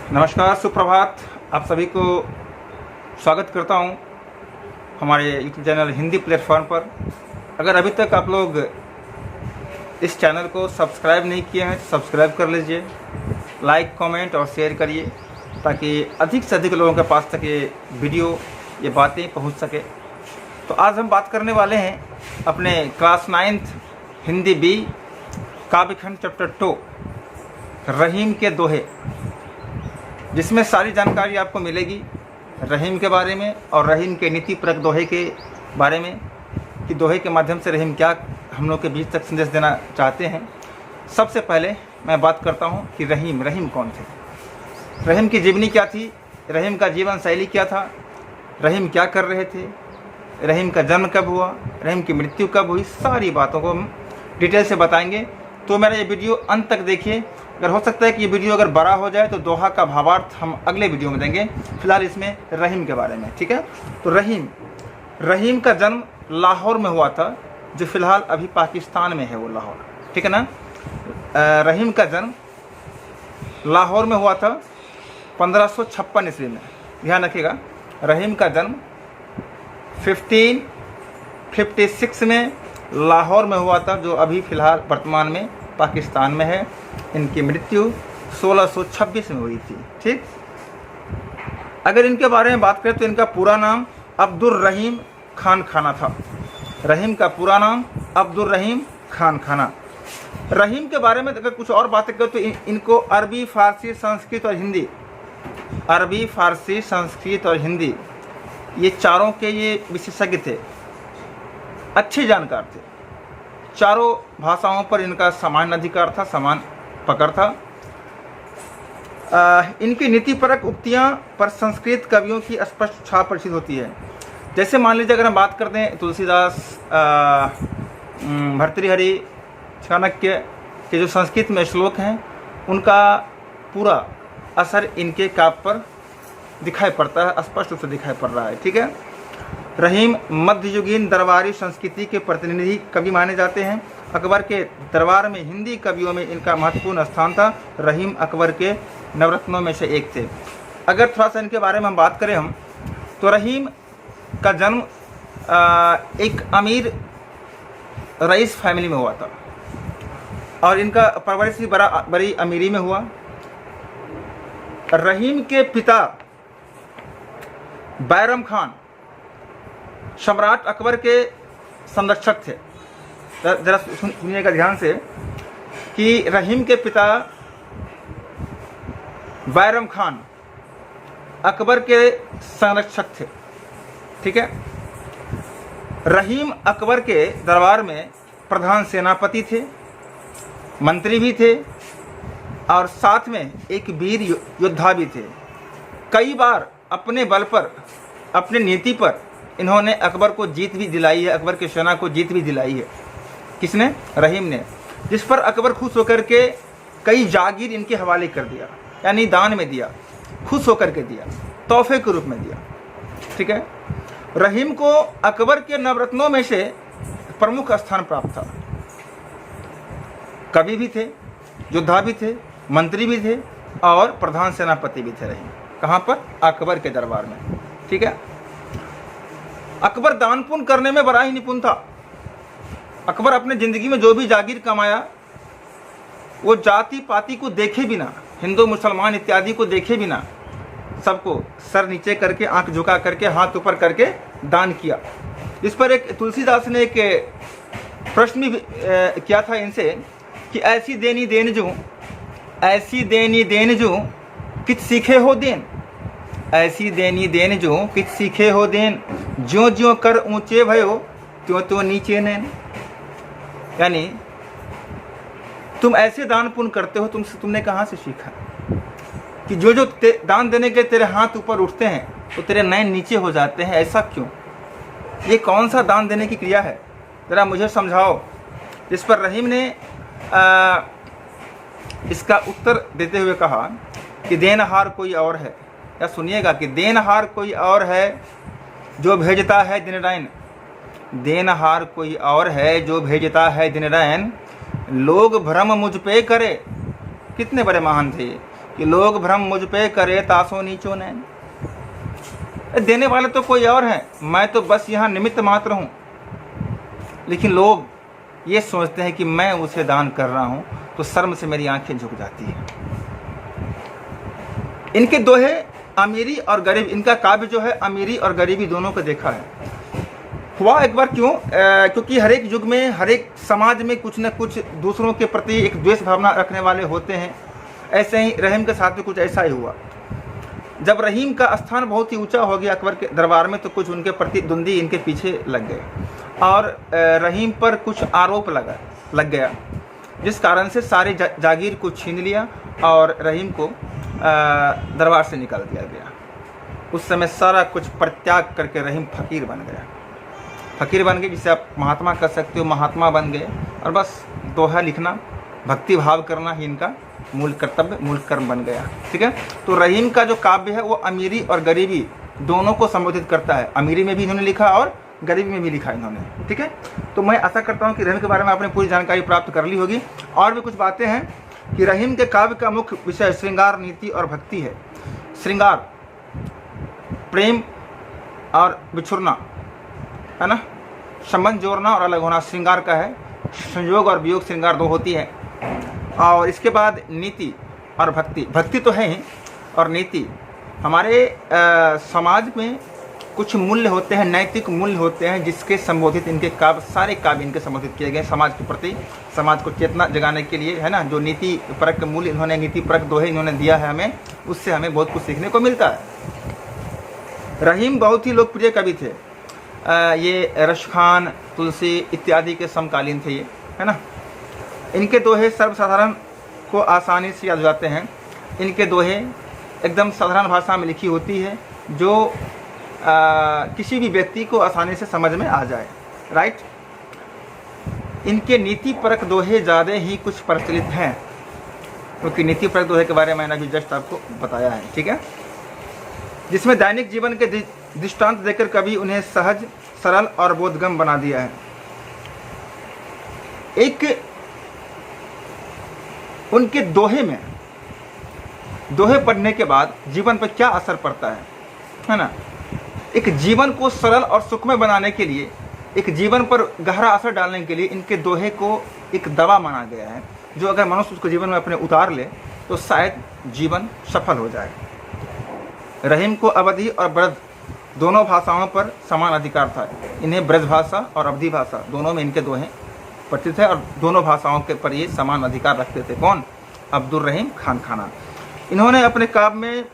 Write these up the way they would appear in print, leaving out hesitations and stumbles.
नमस्कार, सुप्रभात। आप सभी को स्वागत करता हूं हमारे यूट्यूब चैनल हिंदी प्लेटफॉर्म पर। अगर अभी तक आप लोग इस चैनल को सब्सक्राइब नहीं किए हैं तो सब्सक्राइब कर लीजिए, लाइक, कमेंट और शेयर करिए ताकि अधिक से अधिक लोगों के पास तक ये वीडियो, ये बातें पहुंच सके। तो आज हम बात करने वाले हैं अपने क्लास 9th हिंदी बी काव्यखंड चैप्टर 2 रहीम के दोहे, जिसमें सारी जानकारी आपको मिलेगी रहीम के बारे में और रहीम के नीतिपरक दोहे के बारे में कि दोहे के माध्यम से रहीम क्या हम लोग के बीच तक संदेश देना चाहते हैं। सबसे पहले मैं बात करता हूं कि रहीम कौन थे, रहीम की जीवनी क्या थी, रहीम का जीवन शैली क्या था, रहीम क्या कर रहे थे, रहीम का जन्म कब हुआ, रहीम की मृत्यु कब हुई, सारी बातों को हम डिटेल से बताएंगे। तो मेरा ये वीडियो अंत तक देखिए। अगर हो सकता है कि ये वीडियो अगर बड़ा हो जाए तो दोहा का भावार्थ हम अगले वीडियो में देंगे, फिलहाल इसमें रहीम के बारे में, ठीक है। तो रहीम का जन्म लाहौर में हुआ था, जो फिलहाल अभी पाकिस्तान में है वो लाहौर, ठीक है ना। रहीम का जन्म लाहौर में हुआ था 1556 ईस्वी में, ध्यान रखिएगा। रहीम का जन्म 1556 में लाहौर में हुआ था, जो अभी फ़िलहाल वर्तमान में पाकिस्तान में है। इनकी मृत्यु 1626 में हुई थी, ठीक। अगर इनके बारे में बात करें तो इनका पूरा नाम अब्दुल रहीम खान खाना था। रहीम का पूरा नाम अब्दुल रहीम खान खाना। रहीम के बारे में अगर कुछ और बातें करें तो इनको अरबी, फ़ारसी, संस्कृत और हिंदी ये चारों के ये विशेषज्ञ थे, अच्छे जानकार थे। चारों भाषाओं पर इनका समान अधिकार था, समान पकड़ था। इनकी नीतिपरक उक्तियां पर संस्कृत कवियों की स्पष्ट छाप प्रदर्शित होती है। जैसे मान लीजिए अगर हम बात करते हैं तुलसीदास, भर्तृहरि, चाणक्य के जो संस्कृत में श्लोक हैं, उनका पूरा असर इनके काव्य पर दिखाई पड़ता है, स्पष्ट रूप से दिखाई पड़ रहा है, ठीक है। रहीम मध्ययुगीन दरबारी संस्कृति के प्रतिनिधि कवि माने जाते हैं। अकबर के दरबार में हिंदी कवियों में इनका महत्वपूर्ण स्थान था। रहीम अकबर के नवरत्नों में से एक थे। अगर थोड़ा सा इनके बारे में हम बात करें तो रहीम का जन्म एक अमीर रईस फैमिली में हुआ था और इनका परवरिश भी बड़ी अमीरी में हुआ। रहीम के पिता बैरम खान सम्राट अकबर के संरक्षक थे। जरा सुनिएगा ध्यान से कि रहीम के पिता बैरम खान अकबर के संरक्षक थे, ठीक है। रहीम अकबर के दरबार में प्रधान सेनापति थे, मंत्री भी थे और साथ में एक वीर योद्धा भी थे। कई बार अपने बल पर, अपने नीति पर इन्होंने अकबर को जीत भी दिलाई है, अकबर की सेना को जीत भी दिलाई है। किसने? रहीम ने। जिस पर अकबर खुश होकर के कई जागीर इनके हवाले कर दिया, यानी दान में दिया, खुश होकर के दिया, तोहफे के रूप में दिया, ठीक है। रहीम को अकबर के नवरत्नों में से प्रमुख स्थान प्राप्त था। कवि भी थे, योद्धा भी थे, मंत्री भी थे और प्रधान सेनापति भी थे रहीम। कहाँ पर? अकबर के दरबार में, ठीक है। अकबर दान पुण्य करने में बड़ा ही निपुण था। अकबर अपने जिंदगी में जो भी जागीर कमाया वो जाति पाति को देखे बिना, हिंदू मुसलमान इत्यादि को देखे बिना, सबको सर नीचे करके, आंख झुका करके, हाथ ऊपर करके दान किया। इस पर एक तुलसीदास ने एक प्रश्न भी किया था इनसे कि ऐसी देनी देन जो कित सीखे हो देन, ऐसी देनी देन जो कित सीखे हो देन, ज्यों ज्यों कर ऊंचे भयो त्यों त्यों नीचे नैन। यानी तुम ऐसे दान पुण्य करते हो, तुमने कहाँ से सीखा कि जो दान देने के तेरे हाथ ऊपर उठते हैं तो तेरे नैन नीचे हो जाते हैं, ऐसा क्यों? ये कौन सा दान देने की क्रिया है, ज़रा मुझे समझाओ। इस पर रहीम ने इसका उत्तर देते हुए कहा कि देनहार कोई और है, या सुनिएगा कि देनहार कोई और है जो भेजता है दिन रैन, देनहार कोई और है जो भेजता है दिन रैन, लोग भ्रम मुझ पे करे। कितने बड़े महान थे। कि लोग भ्रम मुझ पे करे तासो नीचो नैन। देने वाले तो कोई और है, मैं तो बस यहाँ निमित्त मात्र हूँ। लेकिन लोग ये सोचते हैं कि मैं उसे दान कर रहा हूँ, तो शर्म से मेरी आंखें झुक जाती हैं। इनके दोहे अमीरी और गरीब, इनका काव्य जो है अमीरी और गरीबी दोनों को देखा है। हुआ एक बार क्यों? क्योंकि हर एक युग में, हर एक समाज में कुछ न कुछ दूसरों के प्रति एक द्वेष भावना रखने वाले होते हैं। ऐसे ही रहीम के साथ में कुछ ऐसा ही हुआ। जब रहीम का स्थान बहुत ही ऊंचा हो गया अकबर के दरबार में, तो कुछ उनके प्रतिद्वंदी इनके पीछे लग गए और रहीम पर कुछ आरोप लग गया, जिस कारण से सारे जागीर को छीन लिया और रहीम को दरबार से निकाल दिया गया। उस समय सारा कुछ परित्याग करके रहीम फकीर बन गया। फकीर बन गए, जिसे आप महात्मा कर सकते हो, महात्मा बन गए। और बस दोहा लिखना, भक्ति भाव करना ही इनका मूल कर्तव्य, मूल कर्म बन गया। ठीक है। तो रहीम का जो काव्य है वो अमीरी और गरीबी दोनों को संबोधित करता है। अमीरी में भी इन्होंने लिखा और गरीबी में भी लिखा इन्होंने। ठीक है। तो मैं आशा करता हूँ कि रहीम के बारे में आपने पूरी जानकारी प्राप्त कर ली होगी। और भी कुछ बातें हैं कि रहीम के काव्य का मुख्य विषय श्रृंगार, नीति और भक्ति है। श्रृंगार, प्रेम और बिछुड़ना, है ना, संबंध जोड़ना और अलग होना श्रृंगार का है। संयोग और वियोग श्रृंगार दो होती है। और इसके बाद नीति और भक्ति, भक्ति तो है ही, और नीति। हमारे समाज में कुछ मूल्य होते हैं, नैतिक मूल्य होते हैं, जिसके संबोधित इनके काव्य, सारे काव्य इनके संबोधित किए गए समाज के प्रति, समाज को चेतना जगाने के लिए, है ना। जो नीति परक मूल्य इन्होंने, नीति परक दोहे इन्होंने दिया है हमें, उससे हमें बहुत कुछ सीखने को मिलता है। रहीम बहुत ही लोकप्रिय कवि थे। ये रश खान, तुलसी इत्यादि के समकालीन थे ये, है ना। इनके दोहे सर्वसाधारण को आसानी से याद हो जाते हैं। इनके दोहे एकदम साधारण भाषा में लिखी होती है, जो किसी भी व्यक्ति को आसानी से समझ में आ जाए। राइट। इनके नीति परक दोहे ज़्यादा ही कुछ प्रचलित हैं, क्योंकि नीति परक दोहे के बारे में मैंने अभी जस्ट आपको बताया है। ठीक है। जिसमें दैनिक जीवन के दृष्टांत देकर कवि उन्हें सहज, सरल और बोधगम्य बना दिया है। एक उनके दोहे में, दोहे पढ़ने के बाद जीवन पर क्या असर पड़ता है ना। एक जीवन को सरल और सुखमय बनाने के लिए, एक जीवन पर गहरा असर डालने के लिए इनके दोहे को एक दवा माना गया है, जो अगर मनुष्य उसको जीवन में अपने उतार ले तो शायद जीवन सफल हो जाए। रहीम को अवधी और ब्रज दोनों भाषाओं पर समान अधिकार था। इन्हें ब्रज भाषा और अवधी भाषा दोनों में इनके दोहे पठित है, और दोनों भाषाओं के पर ये समान अधिकार रखते थे। कौन? अब्दुल रहीम खान खाना। इन्होंने अपने काव्य में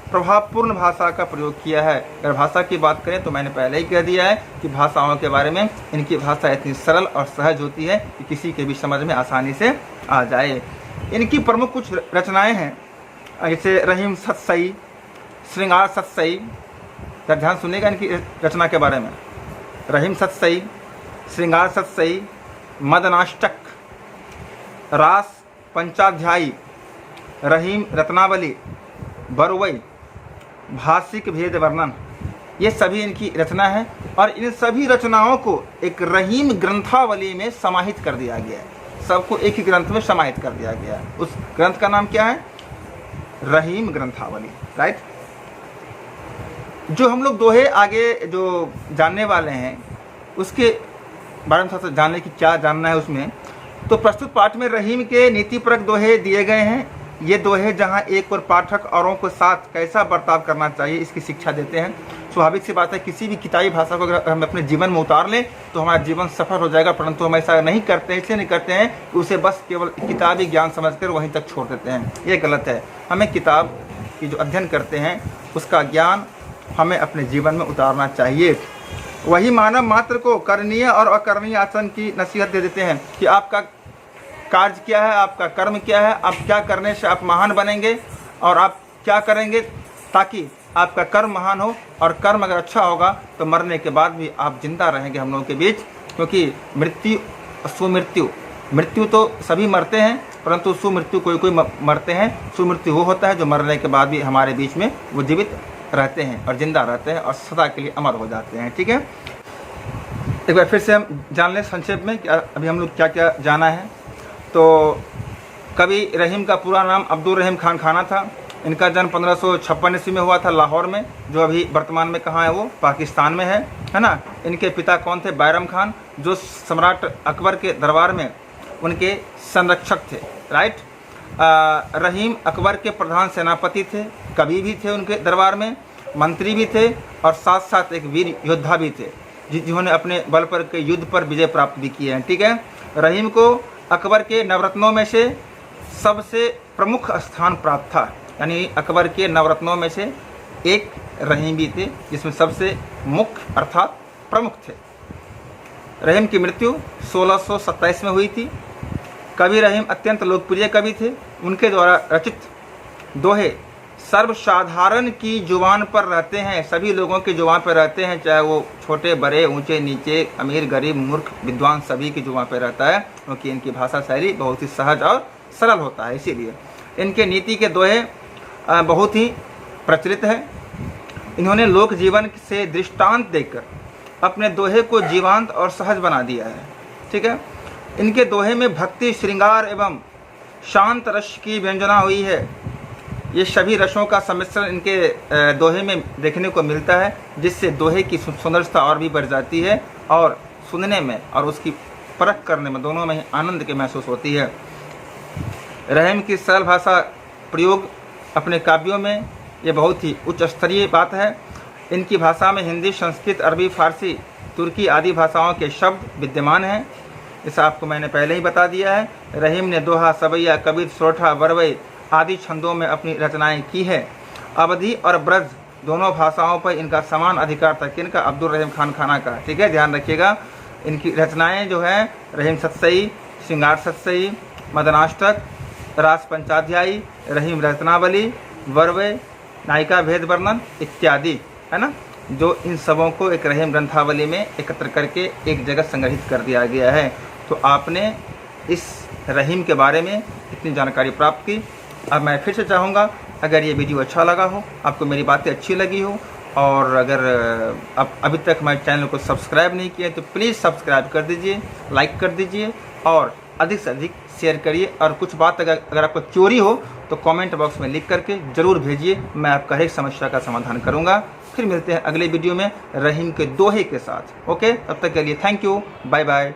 प्रभावपूर्ण भाषा का प्रयोग किया है। अगर भाषा की बात करें तो मैंने पहले ही कह दिया है कि भाषाओं के बारे में, इनकी भाषा इतनी सरल और सहज होती है कि किसी के भी समझ में आसानी से आ जाए। इनकी प्रमुख कुछ रचनाएं हैं, जैसे रहीम सतसई, श्रृंगार सतसई। ध्यान सुनिएगा इनकी रचना के बारे में। रहीम सतसई, श्रृंगार सतसई, मदनाष्टक, रास पंचाध्यायी, रहीम रत्नावली, बरुवई, भाषिक भेद वर्णन, ये सभी इनकी रचना है। और इन सभी रचनाओं को एक रहीम ग्रंथावली में समाहित कर दिया गया है। सबको एक ही ग्रंथ में समाहित कर दिया गया है। उस ग्रंथ का नाम क्या है? रहीम ग्रंथावली। राइट। जो हम लोग दोहे आगे जो जानने वाले हैं उसके बारे में थोड़ा सा जानने की, क्या जानना है उसमें, तो प्रस्तुत पाठ में रहीम के नीतिपरक दोहे दिए गए हैं। ये दोहे जहां एक और पाठक औरों के साथ कैसा बर्ताव करना चाहिए इसकी शिक्षा देते हैं। स्वाभाविक सी बात है, किसी भी किताबी भाषा को अगर हम अपने जीवन में उतार लें तो हमारा जीवन सफल हो जाएगा, परंतु हम ऐसा नहीं करते हैं। इसलिए नहीं करते हैं कि उसे बस केवल किताबी ज्ञान समझकर वहीं तक छोड़ देते हैं। ये गलत है। हमें किताब की जो अध्ययन करते हैं उसका ज्ञान हमें अपने जीवन में उतारना चाहिए। वही मानव मात्र को करणीय और अकरणीय आचरण की नसीहत दे देते हैं कि आपका कार्य क्या है, आपका कर्म क्या है, आप क्या करने से आप महान बनेंगे, और आप क्या करेंगे ताकि आपका कर्म महान हो। और कर्म अगर अच्छा होगा तो मरने के बाद भी आप जिंदा रहेंगे हम लोगों के बीच, क्योंकि मृत्यु, सुमृत्यु, मृत्यु तो सभी मरते हैं, परंतु सुमृत्यु कोई कोई मरते हैं। सुमृत्यु वो होता है जो मरने के बाद भी हमारे बीच में वो जीवित रहते हैं और जिंदा रहते हैं और सदा के लिए अमर हो जाते हैं। ठीक है। एक बार फिर से हम जान लें संक्षेप में कि अभी हम लोग क्या क्या जाना है। तो कवि रहीम का पूरा नाम अब्दुल रहीम खान खाना था। इनका जन्म 1556 ईस्वी में हुआ था लाहौर में, जो अभी वर्तमान में कहाँ है, वो पाकिस्तान में है ना। इनके पिता कौन थे? बैरम खान, जो सम्राट अकबर के दरबार में उनके संरक्षक थे, राइट। रहीम अकबर के प्रधान सेनापति थे, कवि भी थे, उनके दरबार में मंत्री भी थे और साथ साथ एक वीर योद्धा भी थे, जिन्होंने अपने बल पर के युद्ध पर विजय प्राप्त भी किए हैं, ठीक है। रहीम को अकबर के नवरत्नों में से सबसे प्रमुख स्थान प्राप्त था, यानी अकबर के नवरत्नों में से एक रहीम भी थे, जिसमें सबसे मुख्य अर्थात प्रमुख थे। रहीम की मृत्यु 1627 में हुई थी। कवि रहीम अत्यंत लोकप्रिय कवि थे। उनके द्वारा रचित दोहे सर्वसाधारण की जुबान पर रहते हैं, सभी लोगों की जुबान पर रहते हैं, चाहे वो छोटे बड़े, ऊंचे नीचे, अमीर गरीब, मूर्ख विद्वान, सभी की जुबान पर रहता है, क्योंकि इनकी भाषा शैली बहुत ही सहज और सरल होता है। इसीलिए इनके नीति के दोहे बहुत ही प्रचलित हैं। इन्होंने लोक जीवन से दृष्टांत देकर अपने दोहे को जीवंत और सहज बना दिया है, ठीक है। इनके दोहे में भक्ति, श्रृंगार एवं शांत रस की व्यंजना हुई है। ये सभी रसों का सम्मिश्रण इनके दोहे में देखने को मिलता है, जिससे दोहे की सुंदरता और भी बढ़ जाती है और सुनने में और उसकी परख करने में दोनों में ही आनंद की महसूस होती है। रहीम की सरल भाषा प्रयोग अपने काव्यों में ये बहुत ही उच्च स्तरीय बात है। इनकी भाषा में हिंदी, संस्कृत, अरबी, फारसी, तुर्की आदि भाषाओं के शब्द विद्यमान हैं। इसे आपको मैंने पहले ही बता दिया है। रहीम ने दोहा, सवैया, कबीर, सोरठा, बरवई आदि छंदों में अपनी रचनाएं की है। अवधी और ब्रज दोनों भाषाओं पर इनका समान अधिकार था। किनका? अब्दुल रहीम खान खाना का, ठीक है, ध्यान रखिएगा। इनकी रचनाएं जो है रहीम सतसई, श्रृंगार सतसई, मदनाष्टक, रास पंचाध्यायी, रहीम रत्नावली, बरवई, नायिका भेद वर्णन इत्यादि, है ना, जो इन सबों को एक रहीम ग्रंथावली में एकत्र करके एक जगह संग्रहित कर दिया गया है। तो आपने इस रहीम के बारे में इतनी जानकारी प्राप्त की। अब मैं फिर से चाहूँगा, अगर ये वीडियो अच्छा लगा हो, आपको मेरी बातें अच्छी लगी हो, और अगर अब अभी तक हमारे चैनल को सब्सक्राइब नहीं किया तो प्लीज़ सब्सक्राइब कर दीजिए, लाइक कर दीजिए और अधिक से अधिक शेयर करिए। और कुछ बात अगर आपको चोरी हो तो कमेंट बॉक्स में लिख करके ज़रूर भेजिए, मैं आपका हर एक समस्या का समाधान करूँगा। फिर मिलते हैं अगले वीडियो में रहीम के दोहे के साथ। ओके, तब तक के लिए थैंक यू, बाय बाय।